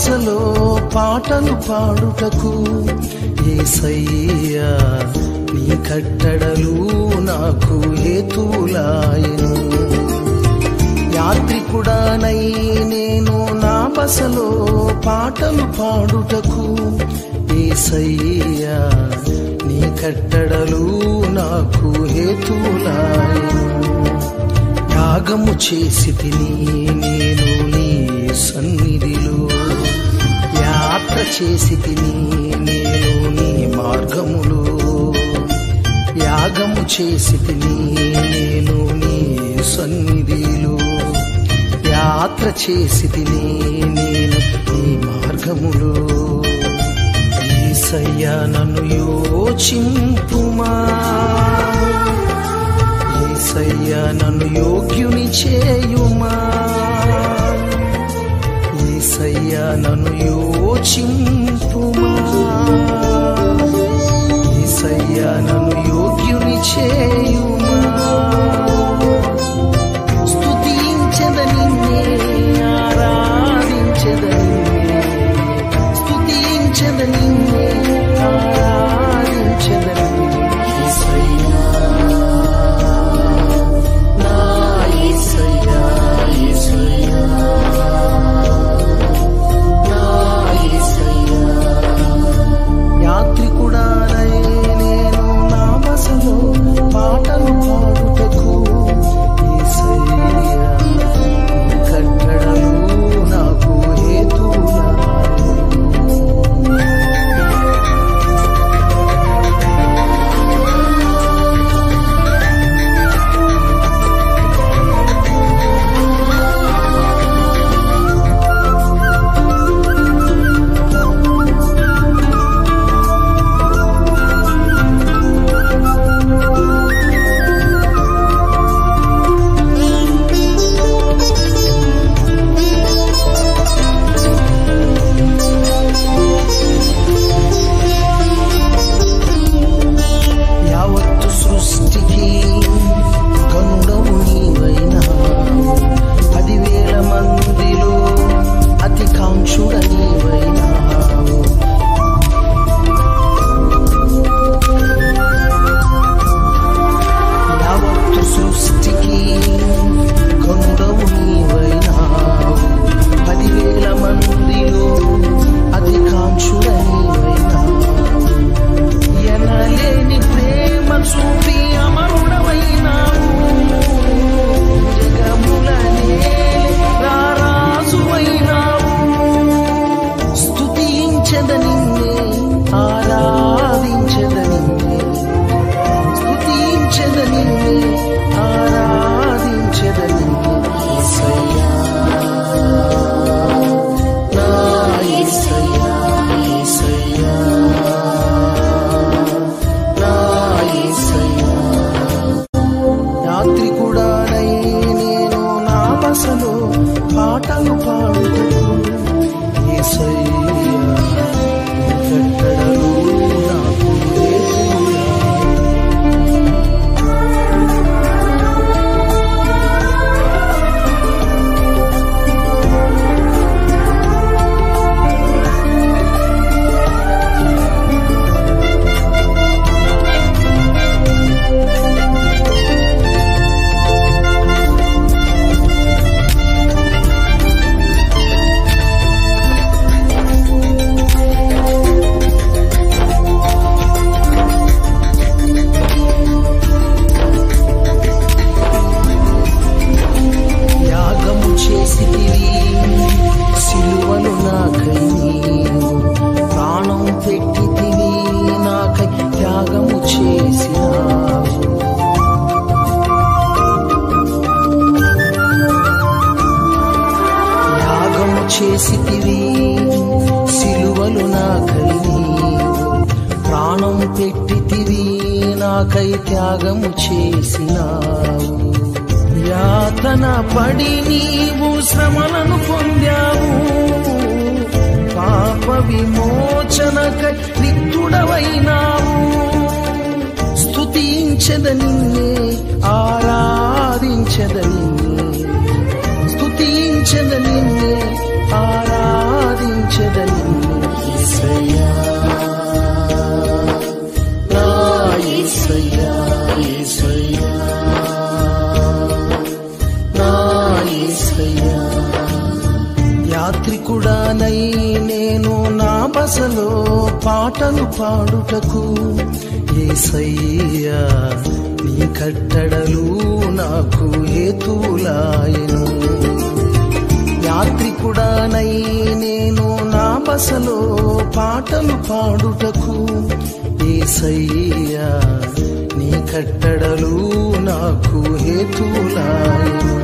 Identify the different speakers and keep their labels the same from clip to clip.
Speaker 1: బసలో పాటలు పాడుటకు యేసయ్యా నీ కట్టడలు నాకు హేతువులాయెను. యాత్రికుడానై నేను నా బసలో పాటలు పాడుటకు యేసయ్యా నీ కట్టడలు నాకు హేతువులాయెను. యాగము చేసి తిని నేను నీ సన్నిధిలో, యాత్ర చేసి తిని నేను నీ మార్గములో, యాగము చేసి తిని నేను నీ సన్నిధిలో, యాత్ర చేసి తిని నేను నీ మార్గములో. యేసయ్యా నన్ను యోచింపుమా, యేసయ్యా నన్ను యోగ్యుని చేయుమా, యేసయ్యా నన్ను యోచింపుమా, యేసయ్యా నన్ను యోగ్యుని చేయుమా. స్తుతించెద నిన్నే, ఆరాధించెద నిన్నే, స్తుతించెద నిన్నే, ఆరాధించెద నిన్నే. యేసయ్యా నా యేసయ్యా, యేసయ్యా నా యేసయ్యా. యాత్రికుడానై నేను నా బసలో పాటలు పాడుటకు యేసయ్యా నీ కట్టడలు నాకు హేతువులాయెను. యావత్తు సృష్టికి కనుడవు నీవైనావు, 10,000 మందిలో అతి కాంక్షుడ నీవైనావు. యావత్తు సృష్టికి కనుడవు నీవైనావు, 10,000 మందిలో అతి కాంక్షుడ నీవైనావు. ఎనలేని ప్రేమ చూపి అమరుడవైనావు, జగములనే రారాజువైనావు. స్తుతించెద నిన్నే, ఆరాధించెద నిన్నే, స్తుతించెద నిన్నే, ఆరాధించెద నిన్నే. యేసయ్యా నా యేసయ్యా, యేసయ్యా నా యేసయ్యా. యాత్రికుడానై నేను నా బసలో పాటలు పాడుటకు యేసయ్యా నీ కట్టడలు నాకు హేతువులాయెను. యాగము చేసితివి సిలువను నాకై నీవు, ప్రాణం పెట్టితివి నాకై త్యాగము చేసినావు. యాగము చేసితివి సిలువలు నాకై నీవు, ప్రాణం పెట్టితివి నాకై త్యాగము చేసినావు. యాతన పడి నీవు శ్రమలను పొందావు, పాప విమోచనకై రిక్తుడవైనావు. స్తుతించెద నిన్నే, ఆరాధించెద నిన్నే, స్తుతించెద నిన్నే, ఆరాధించెద బసలో పాటలు పాడుటకు యేసయ్యా నీ కట్టడలు నాకు హేతువులాయెను. యాత్రికుడానై నేను నా బసలో పాటలు పాడుటకు యేసయ్యా నీ కట్టడలు నాకు హేతువులాయెను.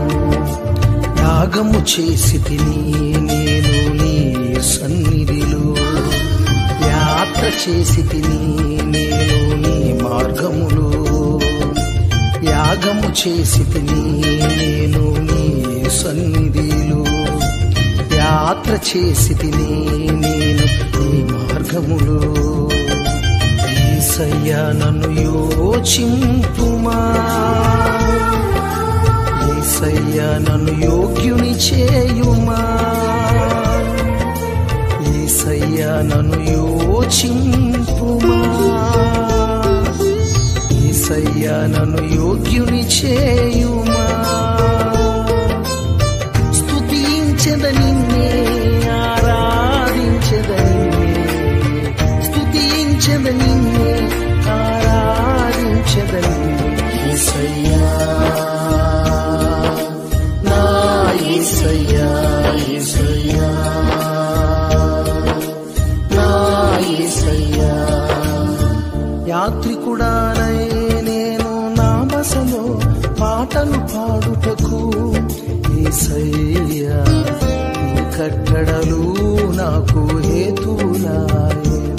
Speaker 1: యాగము చేసితిని నేను నీ సన్నిధిలో, యాత్ర చేసితిని నేను నీ మార్గములో. యాగము చేసితిని నేను నీ సన్నిధిలో, యాత్ర చేసితిని నేను నీ మార్గములో. యేసయ్యా నన్ను యోచింపుమా, యేసయ్యా నన్ను యోగ్యుని చేయుమా. యేసయ్యా నన్ను యోచింపుమా, యేసయ్యా నన్ను యోగ్యుని చేయుమా. స్తుతించెద నిన్నే, ఆరాధించెద నిన్నే, స్తుతించెద నిన్నే, ఆరాధించెద నిన్నే. యేసయ్యా నా యేసయ్యా, యేసయ్యా నా యేసయ్యా. యాత్రికుడానై నేను నా బసలో పాటలు పాడుటకు యేసయ్యా నీ కట్టడలు నాకు హేతువులాయెను.